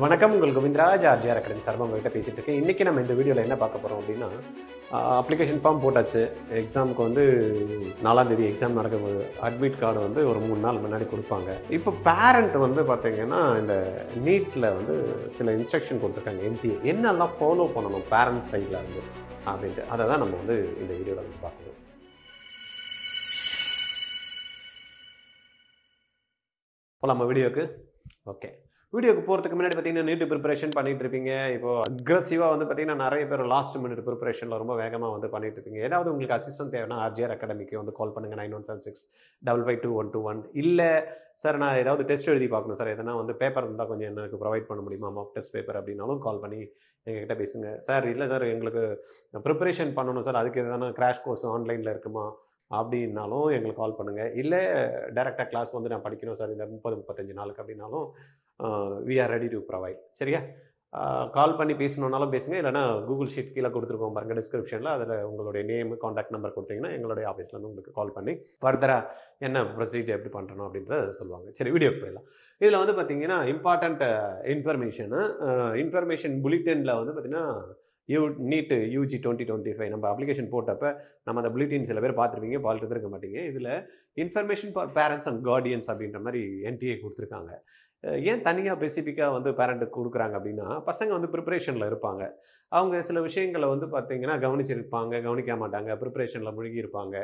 வணக்கம். உங்கள் Govindaraj RGR academy சார்பாக உங்கள்கிட்ட பேசிகிட்டு இருக்கேன். இன்றைக்கி நம்ம இந்த வீடியோவில் என்ன பார்க்க போகிறோம் அப்படின்னா, அப்ளிகேஷன் ஃபார்ம் போட்டாச்சு. எக்ஸாமுக்கு வந்து 4ஆம் தேதி எக்ஸாம் நடக்கும்போது அட்மிட் கார்டு வந்து ஒரு 3 நாள் முன்னாடி கொடுப்பாங்க. இப்போ பேரண்ட் வந்து பார்த்தீங்கன்னா, இந்த நீட்டில் வந்து சில இன்ஸ்ட்ரக்ஷன் கொடுத்துருக்காங்க என்டிஏ. என்னெல்லாம் ஃபாலோ பண்ணணும் பேரண்ட் சைடில் இருந்து அப்படின்ட்டு, அதை தான் நம்ம வந்து இந்த வீடியோவில் வந்து பார்க்கணும். போகலாமா வீடியோக்கு? ஓகே. வீடியோக்கு போகிறதுக்கு முன்னாடி பார்த்தீங்கன்னா, நீட் ப்ரிப்பரேஷன் பண்ணிட்டு இருப்பீங்க. இப்போ அக்ரெசிவாக வந்து பார்த்தீங்கன்னா, நிறைய பேர் லாஸ்ட் மினிட் ப்ரிப்பரேஷனில் ரொம்ப வேகமாக வந்து பண்ணிட்டு இருப்பீங்க. ஏதாவது உங்களுக்கு அசிஸ்டன்ட் தேவைன்னா ஆர்ஜிஆர் அகாடமிக்கு வந்து கால் பண்ணுங்கள். 9176552121. இல்லை சார், நான் ஏதாவது டெஸ்ட் எழுதி பார்க்கணும் சார், எதனா வந்து பேப்பர் இருந்தால் கொஞ்சம் எனக்கு ப்ரொவைட் பண்ண முடியுமா, மாக் டெஸ்ட் பேப்பர் அப்படின்னாலும் கால் பண்ணி எங்ககிட்ட பேசுங்க. சார் இல்லை சார், எங்களுக்கு ப்ரிப்பரேஷன் பண்ணணும் சார், அதுக்கு எதனா கிராஷ் கோர்ஸ் ஆன்லைனில் இருக்குமா அப்படின்னாலும் எங்களுக்கு கால் பண்ணுங்கள். இல்லை டைரெக்டாக கிளாஸ் வந்து நான் படிக்கணும் சார் இந்த 30-35 நாளுக்கு அப்படின்னாலும் we are ready to provide. சரியா? கால் பண்ணி பேசணுன்னாலும் பேசுங்க. இல்லைனா கூகுள் ஷீட் கீழே கொடுத்துருக்கோம் பாருங்கள் டிஸ்கிரிப்ஷனில், அதில் உங்களுடைய நேம் காண்டாக்ட் நம்பர் கொடுத்தீங்கன்னா எங்களுடைய ஆஃபீஸ்லேருந்து உங்களுக்கு கால் பண்ணி ஃபர்தராக என்ன ப்ரொசீஜர் எப்படி பண்ணுறணும் அப்படின்றத சொல்லுவாங்க. சரி, வீடியோக்கு போயிடலாம். இதில் வந்து பார்த்தீங்கன்னா இம்பார்ட்டண்ட் இன்ஃபர்மேஷன் புல்லட்டினில் வந்து பார்த்தீங்கன்னா நீட் யூஜி 2025 நம்ம அப்ளிகேஷன் போட்டப்போ நம்ம அந்த புல்லட்டின் சில பேர் பார்த்துருப்பீங்க, பார்த்துட்டு இருக்க மாட்டீங்க. இதில் information for parents and guardians அப்படின்ற மாதிரி என்டிஏ கொடுத்துருக்காங்க. ஏன் தனியாக ஸ்பெசிஃபிக்காக வந்து பேரண்ட்டுக்கு கொடுக்குறாங்க அப்படின்னா, பசங்க வந்து ப்ரிப்பரேஷனில் இருப்பாங்க. அவங்க சில விஷயங்களை வந்து பார்த்தீங்கன்னா கவனிச்சிருப்பாங்க, கவனிக்க மாட்டாங்க, ப்ரிப்பரேஷனில் முழுகி இருப்பாங்க.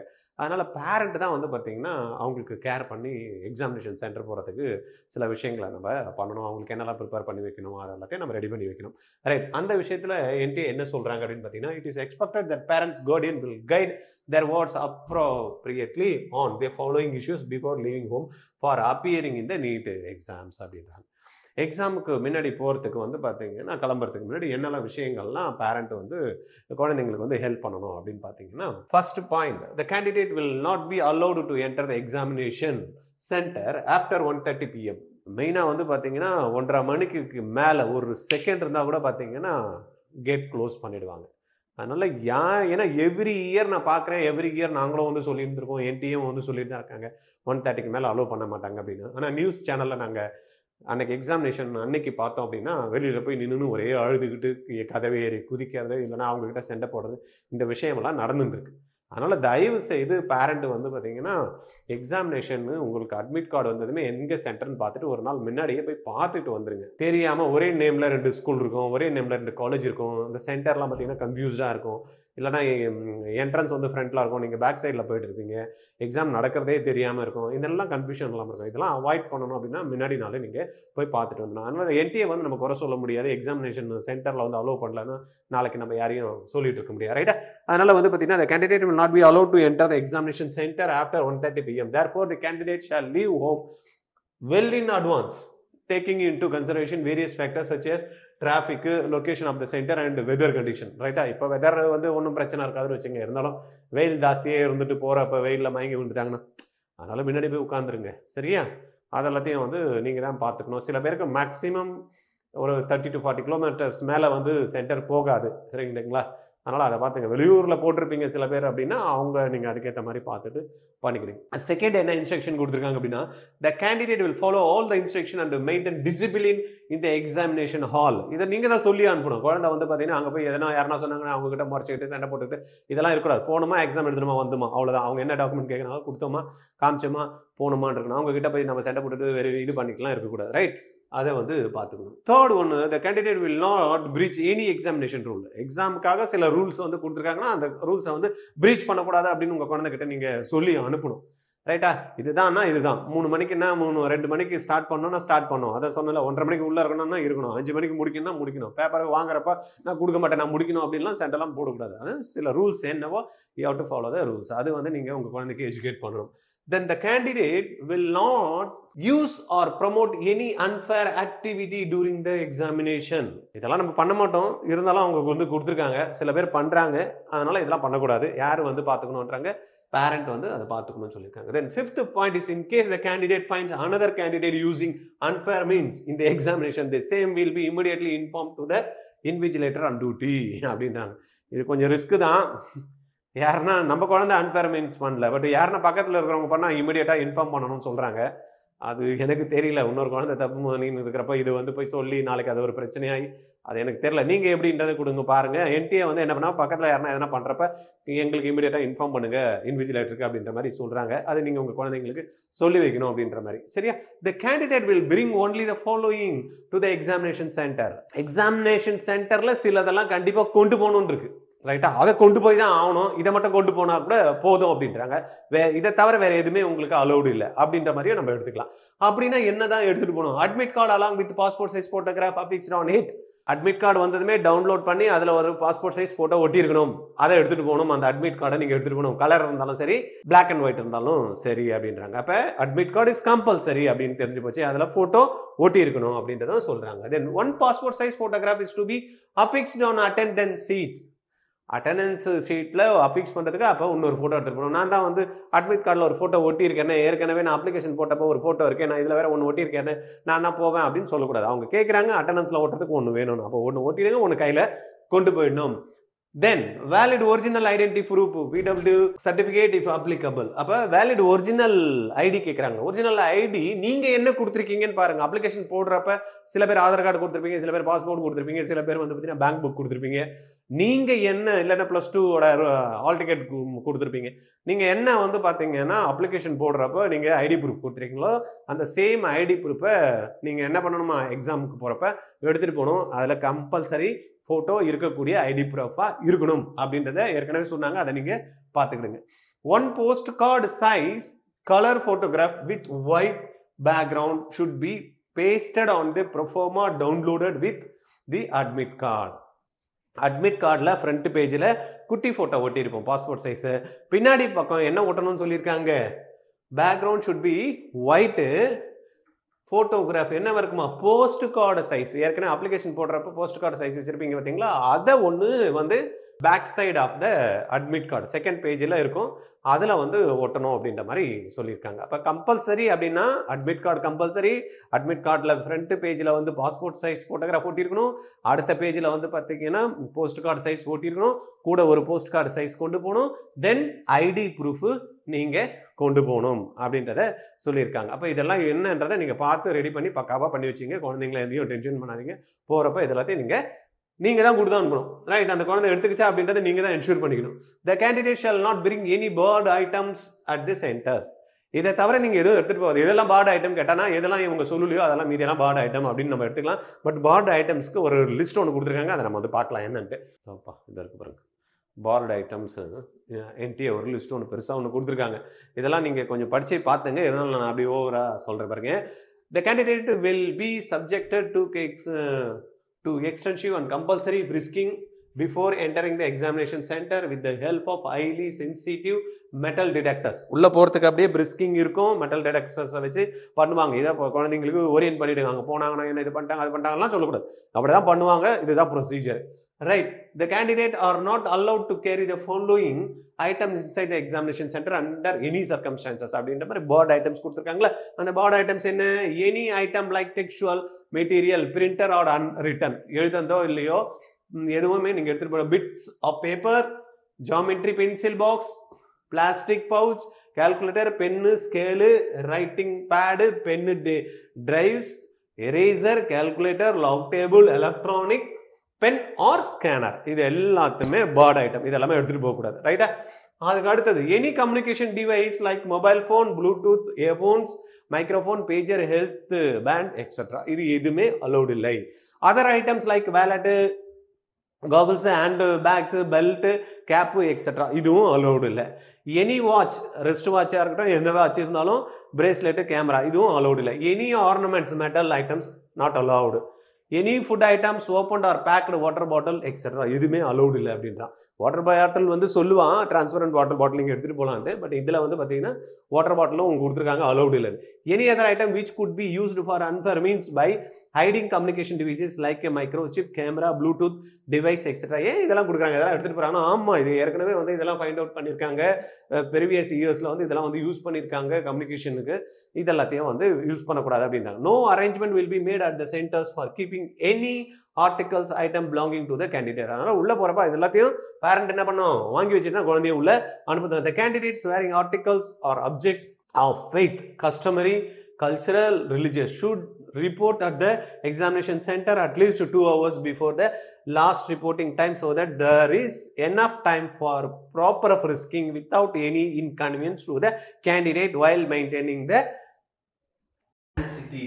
அதனால் பேரண்ட் தான் வந்து பார்த்திங்கன்னா அவங்களுக்கு கேர் பண்ணி எக்ஸாமினேஷன் சென்டர் போகிறதுக்கு சில விஷயங்களை நம்ம பண்ணணும். அவங்களுக்கு என்னெல்லாம் ப்ரிப்பேர் பண்ணி வைக்கணும், அது எல்லாத்தையும் நம்ம ரெடி பண்ணி வைக்கணும். ரைட். அந்த விஷயத்தில் என்டிஏ என்ன சொல்கிறாங்க அப்படின்னு பார்த்தீங்கன்னா, it is expected that parents Guardian will guide their words appropriately on the following issues before leaving home for appearing in the NEET exams அப்படின்றாங்க. எக்ஸாமுக்கு முன்னாடி போகிறதுக்கு வந்து பார்த்தீங்கன்னா, கிளம்புறதுக்கு முன்னாடி என்னெல்லாம் விஷயங்கள்லாம் பேரண்ட் வந்து குழந்தைங்களுக்கு வந்து ஹெல்ப் பண்ணணும் அப்படின்னு பார்த்தீங்கன்னா, first point, the candidate will not be allowed to enter the examination centre after 1:30 PM. மெயினாக வந்து பார்த்தீங்கன்னா 1:30 மணிக்கு மேலே ஒரு செகண்ட் இருந்தால் கூட பார்த்தீங்கன்னா கேட் க்ளோஸ் பண்ணிடுவாங்க. அதனால் ஏன்னா எவ்ரி இயர் நான் பார்க்குறேன், எவ்ரி இயர் நாங்களும் வந்து சொல்லிட்டு இருக்கோம், என்டியும் வந்து சொல்லிட்டு தான் இருக்காங்க 1:30க்கு மேலே அலோவ் பண்ண மாட்டாங்க அப்படின்னு. ஆனால் நியூஸ் சேனலில் நாங்கள் அன்றைக்கி எக்ஸாமினேஷன் அன்னைக்கு பார்த்தோம் அப்படின்னா, வெளியில் போய் நின்று ஒரே அழுதுகிட்டு கதவை ஏறி குதிக்கிறது, இல்லைனா அவங்கக்கிட்ட சண்டை போடுறது, இந்த விஷயமெல்லாம் நடந்துருக்கு. அதனால் தயவு செய்து பேரண்ட் வந்து பார்த்தீங்கன்னா எக்ஸாமினேஷன் உங்களுக்கு அட்மிட் கார்டு வந்ததுமே எங்கே சென்டர்னு பார்த்துட்டு ஒரு நாள் முன்னாடியே போய் பார்த்துட்டு வந்துடுங்க. தெரியாமல் ஒரே நேமில் 2 ஸ்கூல் இருக்கும், ஒரே நேமில் 2 காலேஜ் இருக்கும், இந்த சென்டர்லாம் பார்த்தீங்கன்னா கன்ஃபியூஸ்டாக இருக்கும். இல்லைனா என்ட்ரன்ஸ் வந்து ஃப்ரண்ட்டில் இருக்கும், நீங்கள் பேக் சைடில் போயிட்டு இருப்பீங்க, எக்ஸாம் நடக்கிறதே தெரியாமல் இருக்கும். இதெல்லாம் கன்ஃபியூஷன் இல்லாமல் இருக்கும். இதெல்லாம் அவாய்ட் பண்ணணும் அப்படின்னா முன்னாடி நாளே நீங்கள் போய் பார்த்துட்டு வந்துடணும். அதனால் என்டிஏ வந்து நம்ம குறை சொல்ல முடியாது, எக்ஸாமினேஷன் சென்டரில் வந்து அலோவ் பண்ணலன்னா நாளைக்கு நம்ம யாரையும் சொல்லிட்டு இருக்க முடியாது. ரைட்டா? அதனால் வந்து பார்த்தீங்கன்னா the candidate will not be allowed to enter the examination center after 1:30 PM. Therefore, the candidate shall leave home well in advance, taking into consideration various factors such as traffic, location of the center and weather condition. ரைட்டா? இப்போ weather வந்து ஒன்றும் பிரச்சனை இருக்காதுன்னு வச்சுங்க. இருந்தாலும் வெயில் ஜாஸ்தியே இருந்துட்டு போகிறப்ப வெயிலில் மயங்கி விழுந்துட்டாங்கன்னா அதனால் முன்னாடி போய் உட்காந்துருங்க. சரியா? அதெல்லாத்தையும் வந்து நீங்கள் தான் பார்த்துக்கணும். சில பேருக்கு மேக்ஸிமம் ஒரு 30 to 40 கிலோமீட்டர்ஸ் மேலே வந்து சென்டர் போகாது. சரிங்களா? அதனால் அதை பார்த்துங்க. வெளியூரில் போட்டிருப்பீங்க சில பேர் அப்படின்னா அவங்க நீங்கள் அதுக்கேற்ற மாதிரி பார்த்துட்டு பண்ணிக்கிறீங்க. செகண்ட் என்ன இன்ஸ்ட்ரக்ஷன் கொடுத்துருக்காங்க அப்படின்னா, த candidate will follow all the instruction and maintain discipline in the examination hall. இதை நீங்கள் தான் சொல்லி அனுப்பணும். குழந்தை வந்து பார்த்தீங்கன்னா அங்கே போய் எதனா யாரா சொன்னாங்கன்னா அவங்ககிட்ட முறைச்சிக்கிட்டு சண்டை போட்டுக்கிட்டு இதெல்லாம் இருக்கக்கூடாது. போகணுமா, எக்ஸாம் எழுதணுமா, வந்துமா, அவ்வளோதான். அவங்க என்ன டாக்குமெண்ட் கேட்குறாங்க கொடுத்தோமா, காமிச்சோமா, போகணுமான்னு இருக்கணும். அவங்ககிட்ட போய் நம்ம சண்டை போட்டுட்டு வேறு இது பண்ணிக்கலாம் இருக்கக்கூடாது. ரைட்? அதை வந்து பார்த்துக்கணும். தேர்ட் ஒன்று, the candidate will not breach any examination rule. எக்ஸாமுக்காக சில ரூல்ஸ் வந்து கொடுத்துருக்காங்கன்னா அந்த ரூல்ஸை வந்து பிரீச் பண்ணக்கூடாது அப்படின்னு உங்கள் குழந்தைகிட்ட நீங்கள் சொல்லி அனுப்பணும். ரைட்டா? இதுதான்னா இதுதான். 3 மணிக்குன்னா 2 மணிக்கு ஸ்டார்ட் பண்ணோன்னா ஸ்டார்ட் பண்ணோம். அதை சொன்னல 1:30 மணிக்கு உள்ளே இருக்கணும்னா இருக்கணும், 5 மணிக்கு முடிக்கணும்னா முடிக்கணும். பேப்பரை வாங்குறப்ப நான் கொடுக்க மாட்டேன், நான் முடிக்கணும் அப்படின்லாம் சண்டெல்லாம் போடக்கூடாது. அது சில ரூல்ஸ் என்னவோ you have to follow the rules. அது வந்து நீங்கள் உங்கள் குழந்தைக்கு எஜுகேட் பண்ணணும். Then the candidate will not use or promote any unfair activity during the examination. இதெல்லாம் நம்ம பண்ண மாட்டோம், இருந்தாலும் அவங்க வந்து கொடுத்துருக்காங்க. சில பேர் பண்ணுறாங்க, அதனால் இதெல்லாம் பண்ணக்கூடாது. யார் வந்து பார்த்துக்கணுன்றாங்க? பேரண்ட் வந்து அதை பார்த்துக்கணும்னு சொல்லியிருக்காங்க. Then fifth point is, in case the candidate finds another candidate using unfair means in the examination, the same will be immediately informed to the invigilator on duty அப்படின்றாங்க. இது கொஞ்சம் ரிஸ்க்கு தான். யாருன்னா நம்ம குழந்தை அன்ஃபேர் மீன்ஸ் பண்ணல, but யாருன்னா பக்கத்தில் இருக்கிறவங்க பண்ணால் இமீடியட்டாக இன்ஃபார்ம் பண்ணணும்னு சொல்கிறாங்க. அது எனக்கு தெரியல. இன்னொரு குழந்தை தப்பு பண்ணின்னு இருக்கிறப்ப இது வந்து போய் சொல்லி நாளைக்கு அது ஒரு பிரச்சனையாகி அது எனக்கு தெரியல. நீங்கள் எப்படின்றத கொடுங்க பாருங்கள். என்டிஏ வந்து என்ன பண்ணால் பக்கத்தில் யாருன்னா எதனா பண்ணுறப்ப எங்களுக்கு இமீடியட்டாக இன்ஃபார்ம் பண்ணுங்கள் இன்விஜிலேட்டருக்கு அப்படின்ற மாதிரி சொல்கிறாங்க. அது நீங்கள் உங்கள் குழந்தைங்களுக்கு சொல்லி வைக்கணும் அப்படின்ற மாதிரி. சரியா? த candidate will bring only the following to the examination centre. Examination சென்டரில் சிலதெல்லாம் கண்டிப்பாக கொண்டு போகணுன்னு இருக்குது. ரைட்டா? அதை கொண்டு போய் தான் ஆகணும். இதை மட்டும் கொண்டு போனால் கூட போதும் அப்படின்றாங்க. இதை தவிர வேற எதுவுமே உங்களுக்கு அலௌடு இல்லை அப்படின்ற மாதிரியும் நம்ம எடுத்துக்கலாம். அப்படின்னா என்னதான் எடுத்துட்டு போகணும்? Admit card along with passport size photograph affixed on it. Admit card வந்ததுமே டவுன்லோட் பண்ணி அதில் ஒரு பாஸ்போர்ட் சைஸ் போட்டோ ஒட்டியிருக்கணும். அதை எடுத்துட்டு போகணும். அந்த அட்மிட் கார்டை நீங்கள் எடுத்துட்டு போகணும். கலர் இருந்தாலும் சரி, பிளாக் அண்ட் ஒயிட் இருந்தாலும் சரி அப்படின்றாங்க. அப்போ அட்மிட் கார்டு இஸ் கம்பல்சரி அப்படின்னு தெரிஞ்சு போச்சு. அதில் ஃபோட்டோ ஒட்டி இருக்கணும் அப்படின்றத சொல்றாங்க. Then one passport size photograph is to be affixed on attendance sheet. Attendance ஷீட்டில் அஃபிக்ஸ் பண்ணுறதுக்கு அப்போ இன்னொரு ஃபோட்டோ எடுத்துகிட்டு போகணும். நான் தான் வந்து அட்மிட் கார்டில் ஒரு ஃபோட்டோ ஒட்டியிருக்கேன், ஏற்கனவே நான் அப்ளிகேஷன் போட்டப்போ ஒரு ஃபோட்டோ இருக்கேன், நான் இதில் வேறு ஒன்று ஒட்டியிருக்கேன், நான் தான் போவேன் அப்படின்னு சொல்லக்கூடாது. அவங்க கேட்குறாங்க அட்டண்டன்ஸில் ஓட்டுறதுக்கு ஒன்று வேணும். அப்போ ஒன்று ஒட்டிடுங்க, ஒன்று கையில் கொண்டு போயிடணும். Then valid original identity proof PW certificate if applicable. அப்ப valid original ID கேக்குறாங்க. ஒரிஜினல் ஐடி நீங்க என்ன கொடுத்திருக்கீங்கன்னு பாருங்க. அப்ளிகேஷன் போடுறப்ப சில பேர் ஆதார் கார்டு கொடுத்திருப்பீங்க, சில பேர் பாஸ்போர்ட் கொடுத்திருப்பீங்க, சில பேர் வந்து பார்த்தீங்கன்னா பேங்க் புக் கொடுத்திருப்பீங்க. நீங்க என்ன இல்லைன்னா +2 ஹால் டிக்கெட் கொடுத்திருப்பீங்க. நீங்க என்ன வந்து பாத்தீங்கன்னா அப்ளிகேஷன் போடுறப்ப நீங்க ஐடி ப்ரூஃப் கொடுத்துருக்கீங்களோ அந்த சேம் ஐடி ப்ரூஃபை நீங்க என்ன பண்ணணுமா எக்ஸாமுக்கு போறப்ப எடுத்துட்டு போகணும். அதுல கம்பல்சரி போட்டோ இருக்கக்கூடிய ஐடி ப்ரூஃபா இருக்கணும் அப்படின்றத ஏற்கனவே சொன்னாங்க. அதை நீங்க பாத்துக்கிடுங்க. One post card size colour photograph with white background should be pasted on the proforma downloaded with the admit card. Admit கார்டில் ஃப்ரண்ட் பேஜில் குட்டி ஃபோட்டோ ஒட்டியிருப்போம் பாஸ்போர்ட் சைஸு. பின்னாடி பக்கம் என்ன ஒட்டணும்னு சொல்லியிருக்காங்க? Background should be white, photograph என்ன இருக்குமா போஸ்ட் கார்டு சைஸ். ஏற்கனவே அப்ளிகேஷன் போடுறப்ப போஸ்ட் கார்டு சைஸ் வச்சிருப்பீங்க பார்த்தீங்களா, அதை ஒன்று வந்து back side of the admit card second பேஜில் இருக்கும், அதில் வந்து ஒட்டணும் அப்படின்ற மாதிரி சொல்லியிருக்காங்க. அப்போ கம்பல்சரி அப்படின்னா அட்மிட் கார்டு கம்பல்சரி. அட்மிட் கார்டில் ஃப்ரண்ட் பேஜில் வந்து பாஸ்போர்ட் சைஸ் ஃபோட்டோகிராஃப் ஒட்டியிருக்கணும், அடுத்த பேஜில் வந்து பார்த்தீங்கன்னா போஸ்ட் கார்டு சைஸ் ஒட்டியிருக்கணும், கூட ஒரு போஸ்ட் கார்டு சைஸ் கொண்டு போகணும், தென் ஐடி ப்ரூஃபு நீங்கள் கொண்டு போகணும் அப்படின்றத சொல்லியிருக்காங்க. அப்போ இதெல்லாம் என்னன்றதை நீங்கள் பார்த்து ரெடி பண்ணி பக்காவாக பண்ணி வச்சிங்க. குழந்தைங்கள எதையும் டென்ஷன் பண்ணாதீங்க. போகிறப்ப இதெல்லாத்தையும் நீங்கள் தான் கொடுத்து அனுப்பணும். ரைட்? அந்த குழந்தை எடுத்துக்கிச்சா அப்படின்றத நீங்கள் தான் என்ஷூர் பண்ணிக்கணும். The candidate shawl not bring any part items at the centres. இதை தவிர நீங்கள் எதுவும் எடுத்துகிட்டு போகாது. இதெல்லாம் பார்ட் ஐட்டம் கேட்டானா எதெல்லாம் இவங்க சொல்லலையோ அதெல்லாம் மீதெல்லாம் பார்ட் ஐட்டம் அப்படின்னு நம்ம எடுத்துக்கலாம். பட் பார்ட் ஐட்டம்ஸ்க்கு ஒரு லிஸ்ட் ஒன்று கொடுத்துருக்காங்க, அதை நம்ம வந்து பார்க்கலாம் என்னன்ட்டு. சோப்பா இதை இருக்கு பாருங்க, பார்ட் ஐட்டம்ஸ் என்டிஏ ஒரு லிஸ்ட் ஒன்று பெருசாக ஒன்று கொடுத்துருக்காங்க. இதெல்லாம் நீங்கள் கொஞ்சம் படித்து பார்த்துங்க. இருந்தாலும் நான் அப்படி ஓவராக சொல்கிறேன் பாருங்க. த candidate will be subjected to extensive and compulsory frisking before entering the examination center with the help of highly sensitive metal detectors. உள்ள போறதுக்கு அப்படியே பிரிஸ்கிங் இருக்கும், மெட்டல் டிடெக்டர்ஸ் வச்சு பண்ணுவாங்க. இதை குழந்தைங்களுக்கு ஓரியன்ட் பண்ணிடுங்க. அங்கே போனாங்கன்னா என்ன இது பண்ணிட்டாங்க அது பண்ணிட்டாங்கலாம் சொல்லக்கூடாது, அப்படிதான் பண்ணுவாங்க. இதுதான் procedure. Right? The candidate are not allowed to carry the following items inside the examination center under any circumstances. அப்படின்ற மாதிரி board items கொடுத்துருக்காங்களா, அந்த board items என்ன? Any item like textual material, printer or unwritten, எழுதந்தோ இல்லையோ எதுவுமே நீங்கள் எடுத்துகிட்டு போகிற bits of paper, geometry pencil box, plastic pouch, calculator, pen, scale, writing pad, pen drives, eraser, calculator, log table, electronic pen or scanner, இது எல்லாத்துமே part item. இதெல்லாமே எடுத்துகிட்டு போகக்கூடாது. ரைட்டா? அதுக்கு அடுத்தது any communication device like mobile phone, bluetooth, earphones, microphone, pager, health band etcetera, இது எதுவுமே அலௌடு இல்லை. Other items like wallet, goggles, hand bags, belt, cap etcetera, இதுவும் அலௌடு இல்லை. எனி வாட்ச், ரெஸ்ட் வாட்சாக இருக்கட்டும், எந்த வாட்ச் இருந்தாலும், பிரேஸ்லெட்டு, கேமரா, இதுவும் அலௌடு இல்லை. Any ornaments, metal items not allowed. Any food items opened or packed water bottle etcetera, எதுவுமே allowed இல்லை அப்படின்றான். வாட்டர் பாட்டில் வந்து சொல்லுவான் டிரான்ஸ்பரண்ட் வாட்டர் பாட்டில் நீங்கள் எடுத்துகிட்டு போகலான்ட்டு, பட் இதில் வந்து பார்த்தீங்கன்னா வாட்டர் பாட்டிலும் உங்களுக்கு கொடுத்துருக்காங்க, அலௌடு இல்லை. Any other item which could be used for unfair means by hiding communication devices like a microchip, camera, Bluetooth device etcetera. ஏன் இதெல்லாம் கொடுக்குறாங்க? இதெல்லாம் எடுத்துகிட்டு போகிறாங்க. ஆமாம், இது ஏற்கனவே வந்து இதெல்லாம் ஃபைண்ட் அவுட் பண்ணியிருக்காங்க. ப்ரீவியஸ் இயர்ஸில் வந்து இதெல்லாம் வந்து யூஸ் பண்ணியிருக்காங்க கம்யூனிகேஷனுக்கு. இதெல்லாத்தையும் வந்து யூஸ் பண்ணக்கூடாது அப்படின்றாங்க. No arrangement will be made at the centres for keeping any articles item belonging to the candidate. அதனால உள்ள போறப்ப இது எல்லாத்தையும் பேரண்ட் என்ன பண்ணும்? வாங்கி வச்சுட்டு குழந்தைய உள்ள அனுப்புறது. The candidates wearing articles or objects of faith, customary cultural, religious should report at the examination center at least 2 hours before the last reporting time, so that there is enough time for proper frisking without any inconvenience to the candidate while maintaining the sanctity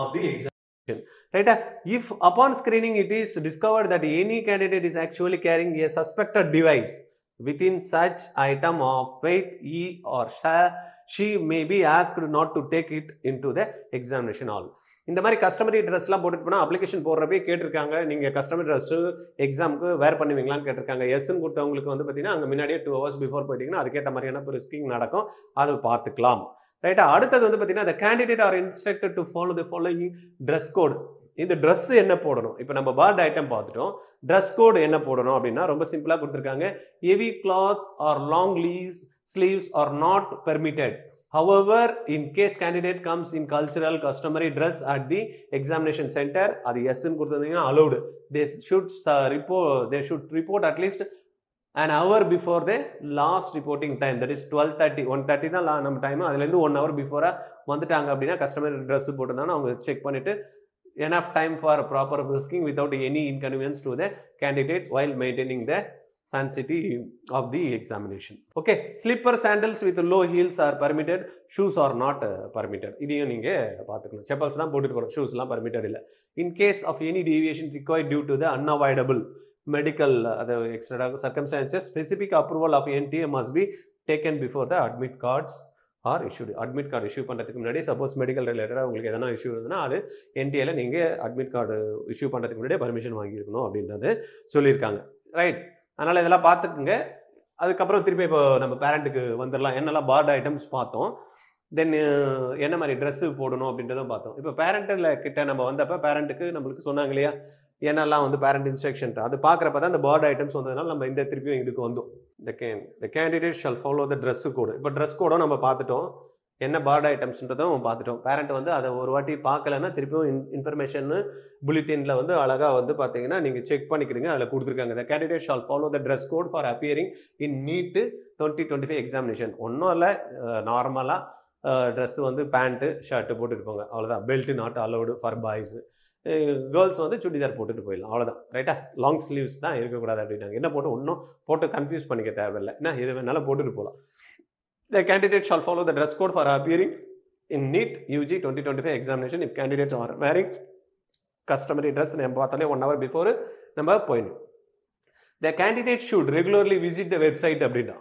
of the examination. Right? If upon screening it is discovered that any candidate is actually carrying a suspected device within such item of weight, he or she may be asked not to take it into the examination hall. இந்த மாதிரி customary ட்ரெஸ்லாம் போட்டுட்டு போனால் application போடுறப்பே கேட்டிருக்காங்க, நீங்கள் customary dress எக்ஸாமுக்கு வேர் பண்ணுவீங்களான்னு கேட்டிருக்காங்க. எஸ்ன்னு கொடுத்தவங்களுக்கு வந்து பார்த்தீங்கன்னா அங்கே முன்னாடியே 2 hours பிஃபோர் போயிட்டீங்கன்னா அதுக்கேற்ற மாதிரியான ரிஸ்கிங் நடக்கும், அதை பார்த்துக்கலாம். ரைட்டா? அடுத்தது வந்து பார்த்தீங்கன்னா the candidate are instructed to follow the following dress code. இந்த ட்ரெஸ் என்ன போடணும், இப்போ நம்ம பார்ட் ஐட்டம் பார்த்துட்டோம். ட்ரெஸ் கோடு என்ன போடணும் அப்படின்னா ரொம்ப சிம்பிளாக கொடுத்துருக்காங்க. Heavy clothes or long sleeves are not permitted. However, in case candidate comes in cultural customary dress at the examination center, அது எஸ்ன்னு கொடுத்தீங்கன்னா allowed. They should report at least an hour before the last reporting time, that is 12:30. 1:30 தான் நம்ம time, அதுலேருந்து 1 hour பிஃபோராக வந்துட்டாங்க அப்படின்னா customary dress போட்டிருந்தாங்கன்னா அவங்க check பண்ணிவிட்டு enough time for proper frisking without any inconvenience to the candidate while maintaining the sanctity of the examination. Okay, slipper sandals with low heels are permitted, shoes are not permitted. இதையும் நீங்க பார்த்துக்கணும். செப்பல்ஸ் தான் போட்டுட்டு போகணும், ஷூஸ்லாம் permitted இல்லை. In case of any deviation required due to the unavoidable medical extra circumstances, specific approval of NTA must be taken before the admit cards are issued. Admit card issue பண்ணுறதுக்கு முன்னாடி suppose medical ரிலேட்டடாக உங்களுக்கு எதனா issue இருந்ததுன்னா அது என்டிஏல நீங்கள் admit card issue பண்ணுறதுக்கு முன்னாடியே பர்மிஷன் வாங்கியிருக்கணும் அப்படின்றது சொல்லியிருக்காங்க. ரைட்? அதனால் இதெல்லாம் பார்த்துக்குங்க. அதுக்கப்புறம் திருப்பி இப்போ நம்ம பேரண்ட்டுக்கு வந்துடலாம். என்னெல்லாம் பார்ட் ஐட்டம்ஸ் பார்த்தோம், தென் என்ன மாதிரி ட்ரெஸ்ஸு போடணும் அப்படின்றதும் பார்த்தோம். இப்போ பேரண்ட்டில் கிட்ட நம்ம வந்தப்போ பேரண்ட்டுக்கு நம்மளுக்கு சொன்னாங்க இல்லையா என்னெல்லாம் வந்து பேரண்ட் இன்ஸ்ட்ரக்ஷன், அது பார்க்குறப்ப தான் இந்த பார்ட் ஐட்டம்ஸ் வந்ததுனால நம்ம இந்த திருப்பியும் இதுக்கு வந்தோம். the candidate shall follow the dress code. இப்போ ட்ரெஸ் கோடும் நம்ம பார்த்துட்டோம், என்ன பார்ட் ஐட்டம்ஸ்ன்றதும் பார்த்துட்டோம். பேரண்ட் வந்து அதை ஒரு வாட்டி பார்க்கலன்னா திருப்பியும் இன்ஃபர்மேஷன் புல்லட்டினில் வந்து அழகாக வந்து பார்த்தீங்கன்னா நீங்கள் செக் பண்ணிக்கிடுங்க, அதில் கொடுத்துருக்காங்க. the candidate shall follow the dress code for appearing in NEET 2025 examination. ஒன்றும் இல்லை, நார்மலாக ட்ரெஸ்ஸு வந்து பேண்ட்டு ஷர்ட்டு போட்டுருப்பாங்க, அவ்வளோதான். Belt not allowed for boys. Girls வந்து சுடிதார் போட்டுட்டு போயிடலாம், அவ்வளோதான். ரைட்டா? லாங் ஸ்லீவ்ஸ் தான் இருக்கக்கூடாது அப்படின்னாங்க. என்ன போட்டு ஒன்றும் போட்டு கன்ஃபியூஸ் பண்ணிக்க தேவையில்லை, என்ன எது வேணாலும் போட்டுட்டு போகலாம். The candidate shall follow the dress code for appearing in NEET UG 2025 examination if candidates are wearing customary dress. நம்ம பார்த்தாலே 1 hour பிஃபோர் நம்ம போயிடணும். The candidate should regularly visit the website அப்படின்னா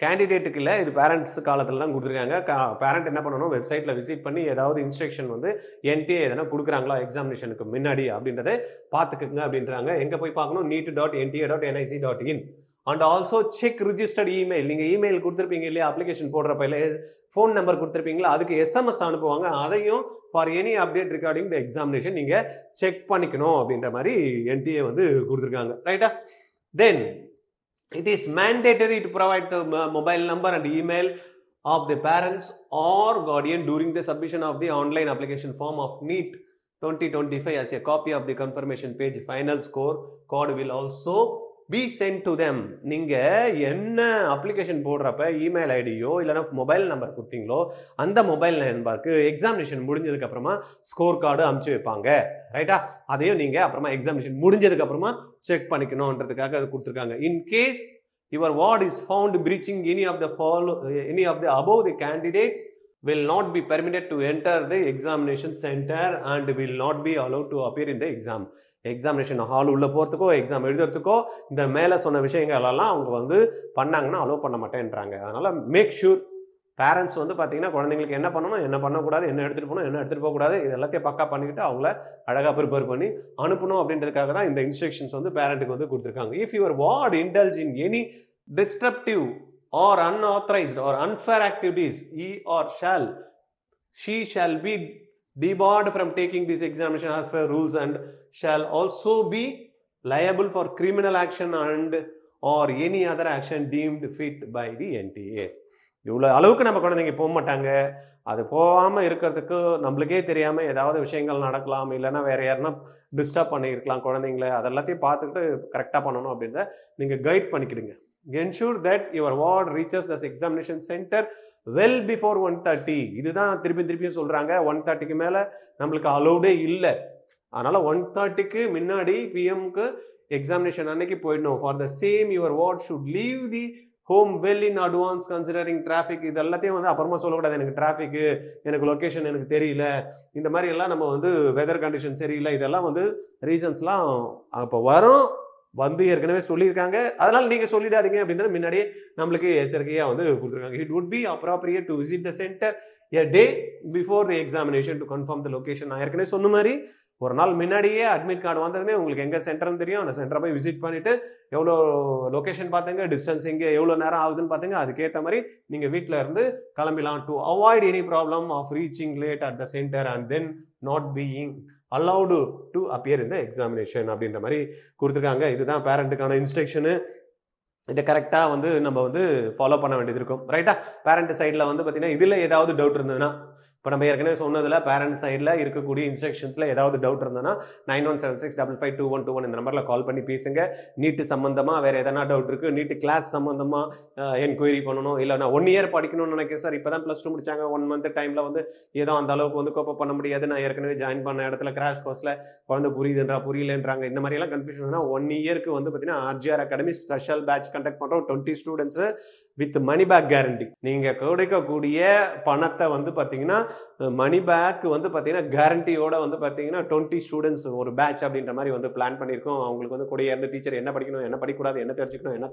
கேண்டிடேட்டுக்கு இல்லை, இது பேரண்ட்ஸ் காலத்தில் தான் கொடுத்துருக்காங்க. பேரண்ட் என்ன பண்ணணும், வெப்சைட்டில் விசிட் பண்ணி ஏதாவது இன்ஸ்ட்ரக்ஷன் வந்து என்டிஏ எதனா கொடுக்குறாங்களா எக்ஸாமினேஷனுக்கு முன்னாடி அப்படின்றத பார்த்துக்குங்க அப்படின்றாங்க. எங்கே போய் பார்க்கணும், neet.nta.nic.in and also check registered email. நீங்கள் இமெயில் கொடுத்துருப்பீங்க இல்லையா அப்ளிகேஷன் போடுறப்ப, இல்லை ஃபோன் நம்பர் கொடுத்துருப்பீங்களா, அதுக்கு எஸ்எம்எஸ் அனுப்புவாங்க. அதையும் for any update regarding the examination நீங்கள் செக் பண்ணிக்கணும் அப்படின்ற மாதிரி என்டிஏ வந்து கொடுத்துருக்காங்க. ரைட்டா? தென் it is mandatory to provide the mobile number and email of the parents or guardian during the submission of the online application form of NEET 2025 as a copy of the confirmation page. Final score code will also be sent to them. நீங்கள் என்ன application போடுறப்ப email ஐடியோ இல்லைனா mobile number கொடுத்தீங்களோ அந்த mobile நம்பருக்கு examination முடிஞ்சதுக்கப்புறமா score card அனுப்பிச்சு வைப்பாங்க. ரைட்டா? அதையும் நீங்கள் அப்புறமா எக்ஸாமினேஷன் முடிஞ்சதுக்கப்புறமா செக் பண்ணிக்கணுன்றதுக்காக அது கொடுத்துருக்காங்க. In case your ward is found breaching any of the above the candidates will not be permitted to enter the examination center and will not be allowed to appear in the exam. Examination hall உள்ளே போகிறதுக்கோ exam எழுதுறதுக்கோ இந்த மேலே சொன்ன விஷயங்களெல்லாம் அவங்க வந்து பண்ணாங்கன்னா allow பண்ண மாட்டேன்றாங்க. அதனால் மேக் ஷூர் பேரண்ட்ஸ் வந்து பார்த்தீங்கன்னா குழந்தைங்களுக்கு என்ன பண்ணணும், என்ன பண்ணக்கூடாது, என்ன எடுத்துகிட்டு போகணும், என்ன எடுத்துகிட்டு போகக்கூடாது, இது எல்லாத்தையும் பக்கா பண்ணிக்கிட்டு அவங்கள அழகாக ப்ரிப்பேர் பண்ணி அனுப்பணும் அப்படின்றதுக்காக தான் இந்த இன்ஸ்ட்ரக்ஷன்ஸ் வந்து பேரண்ட்டுக்கு வந்து கொடுத்துருக்காங்க. If your ward indulge in any disruptive or unauthorized or unfair activities, he or she shall be debarred from taking this examination as per rules and shall also be liable for criminal action and or any other action deemed fit by the NTA. இவ்வளோ அளவுக்கு நம்ம குழந்தைங்க போக மாட்டாங்க. அது போகாமல் இருக்கிறதுக்கு நம்மளுக்கே தெரியாமல் ஏதாவது விஷயங்கள் நடக்கலாம், இல்லைன்னா வேறு யாருன்னா டிஸ்டர்ப் பண்ணியிருக்கலாம் குழந்தைங்கள. அதெல்லாத்தையும் பார்த்துக்கிட்டு கரெக்டாக பண்ணணும் அப்படின்றத நீங்கள் கைட் பண்ணிக்கிடுங்க. Ensure that your ward reaches the examination center well before 1:30. இதுதான் திருப்பியும் சொல்கிறாங்க. 1:30க்கு மேலே நம்மளுக்கு அலௌடே இல்லை. அதனால் 1:30க்கு முன்னாடி பிஎம்க்கு எக்ஸாமினேஷன் அன்னைக்கு போயிடணும். For the same your what should leave the home well in advance considering traffic. இது எல்லாத்தையும் வந்து அப்புறமா சொல்லக்கூடாது. எனக்கு டிராஃபிக்கு, எனக்கு லொக்கேஷன் எனக்கு தெரியல, இந்த மாதிரி எல்லாம் நம்ம வந்து வெதர் கண்டிஷன் சரியில்லை, இதெல்லாம் வந்து ரீசன்ஸ்லாம் அப்போ வரும். வந்து ஏற்கனவே சொல்லியிருக்காங்க. அதனால் நீங்கள் சொல்லிடாதீங்க அப்படின்றது முன்னாடியே நம்மளுக்கு எச்சரிக்கையாக வந்து கொடுத்துருக்காங்க. It would be appropriate to visit the centre a day before the examination to confirm the location. நான் ஏற்கனவே சொன்ன மாதிரி ஒரு நாள் முன்னாடியே அட்மிட் கார்டு வந்ததுமே உங்களுக்கு எங்கே சென்டர்னு தெரியும். அந்த சென்டரை போய் விசிட் பண்ணிவிட்டு எவ்வளோ லொக்கேஷன் பார்த்துங்க, டிஸ்டன்ஸ் எங்கே எவ்வளோ நேரம் ஆகுதுன்னு பார்த்துங்க. அதுக்கேற்ற மாதிரி நீங்கள் வீட்டில் இருந்து கிளம்பிடலாம். To avoid any problem of reaching late at the centre and then not being allowed to appear in the examination அப்படின்ற மாதிரி கொடுத்துருக்காங்க. இதுதான் பேரண்ட்டுக்கான இன்ஸ்ட்ரக்ஷனு. இதை கரெக்டாக வந்து நம்ம வந்து ஃபாலோ பண்ண வேண்டியது இருக்கும். ரைட்டா? பேரண்ட் சைடில் வந்து பார்த்தீங்கன்னா இதில் ஏதாவது டவுட் இருந்ததுன்னா, இப்போ நம்ம ஏற்கனவே சொன்னதில் பேரண்ட் சைடில் இருக்கக்கூடிய இன்ஸ்ட்ரக்ஷன்ஸில் ஏதாவது டவுட் இருந்ததுன்னா 9176552121 இந்த நம்பரில் கால் பண்ணி பேசுங்க. நீட்டு சம்மந்தமாக வேறு எதனா டவுட் இருக்குது, நீட்டு கிளாஸ் சம்மந்தமாக என்கொயரி பண்ணணும், இல்லை நான் 1 இயர் படிக்கணும்னு நினைக்கிறேன் சார், இப்போ தான் +2 முடிச்சாங்க, 1 மந்த் டைமில் வந்து ஏதோ அந்த அளவுக்கு வந்து கோப்பப் பண்ண முடியாது, நான் ஏற்கனவே ஜாயின் பண்ண இடத்துல கிராஷ் கோர்ஸில் குழந்தை புரியலன்றாங்க, இந்த மாதிரியெல்லாம் கன்ஃபியூஷன் 1 இயருக்கு வந்து பார்த்தீங்கன்னா RGR academy special batch conduct பண்ணுறோம். 20 students with money back guarantee. நீங்கள் கொடுக்கக்கூடிய பணத்தை வந்து பார்த்தீங்கன்னா மணி பேக் வந்து பார்த்தீங்கன்னா கேரண்டியோட வந்து பார்த்தீங்கன்னா 20 ஸ்டூடெண்ட்ஸ் ஒரு பேட்ச் அப்படின்ற மாதிரி வந்து பிளான் பண்ணியிருக்கோம். அவங்களுக்கு வந்து கூட இருந்து டீச்சர் என்ன படிக்கணும், என்ன படிக்கக்கூடாது, என்ன தெரிஞ்சுக்கணும், என்ன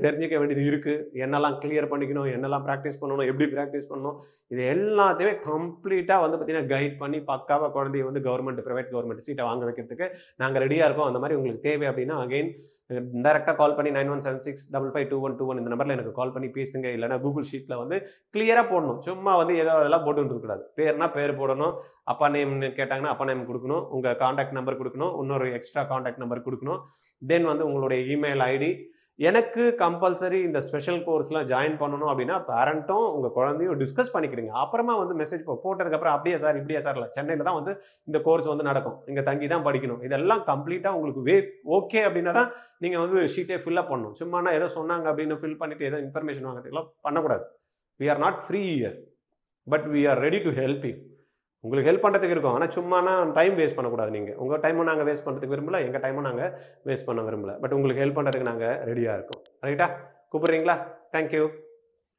தெரிஞ்சிக்க வேண்டியது இருக்குது, என்னெல்லாம் கிளியர் பண்ணிக்கணும், என்னெல்லாம் ப்ராக்டிஸ் பண்ணணும், எப்படி ப்ராக்டிஸ் பண்ணணும், இது எல்லாத்தையுமே கம்ப்ளீட்டாக வந்து பார்த்தீங்கன்னா கைட் பண்ணி பக்காவாக குழந்தைய வந்து ப்ரைவேட் கவர்மெண்ட் சீட்டை வாங்க வைக்கிறதுக்கு நாங்கள் ரெடியாக இருக்கோம். அந்த மாதிரி உங்களுக்கு தேவை அப்படின்னா அகைன் டைரெக்டாக கால் பண்ணி 9176552121 இந்த நம்பரில் எனக்கு கால் பண்ணி பேசுங்க. இல்லைனா கூகுள் ஷீட்டில் வந்து கிளியராக போடணும். சும்மா வந்து ஏதோ அதெல்லாம் போட்டு இருக்கக்கூடாது. பேர்னா பேர் போடணும், அப்பா நேம்னு கேட்டாங்கன்னா அப்பா நேம் கொடுக்கணும், உங்கள் காண்டாக்ட் நம்பர் கொடுக்கணும், இன்னொரு எக்ஸ்ட்ரா காண்டாக்ட் நம்பர் கொடுக்கணும், தென் வந்து உங்களுடைய இமெயில் ஐடி. எனக்கு கம்பல்சரி இந்த ஸ்பெஷல் கோர்ஸ்லாம் ஜாயின் பண்ணணும் அப்படின்னா பேரண்ட்டும் உங்கள் குழந்தையும் டிஸ்கஸ் பண்ணிக்கிடுங்க. அப்புறமா வந்து மெசேஜ் போட்டதுக்கப்புறம் அப்படியே சார் இப்படியே சார் இல்லை, சென்னையில் தான் வந்து இந்த கோர்ஸ் வந்து நடக்கும், இங்கே தங்கி தான் படிக்கணும், இதெல்லாம் கம்ப்ளீட்டாக உங்களுக்கு ஓகே அப்படின்னா தான் நீங்கள் வந்து ஷீட்டே ஃபில்அப் பண்ணணும். சும்மானா ஏதோ சொன்னாங்க அப்படின்னு ஃபில் பண்ணிவிட்டு ஏதோ இன்ஃபர்மேஷன் வாங்கிறதுக்கெல்லாம் பண்ணக்கூடாது. We are not free year, but we are ready to help you. உங்களுக்கு ஹெல்ப் பண்ணுறதுக்கு இருக்கும். ஆனால் சும்மானா டைம் வேஸ்ட் பண்ணக்கூடாது. நீங்கள் உங்கள் டைமும் நாங்கள் வேஸ்ட் பண்ணுறதுக்கு விரும்பல, எங்கள் டைமும் நாங்கள் வேஸ்ட் பண்ண விரும்பல. பட் உங்களுக்கு ஹெல்ப் பண்ணுறதுக்கு நாங்கள் ரெடியாக இருக்கோம். ரைட்டா? கூப்பிட்றீங்களா? தேங்க்யூ.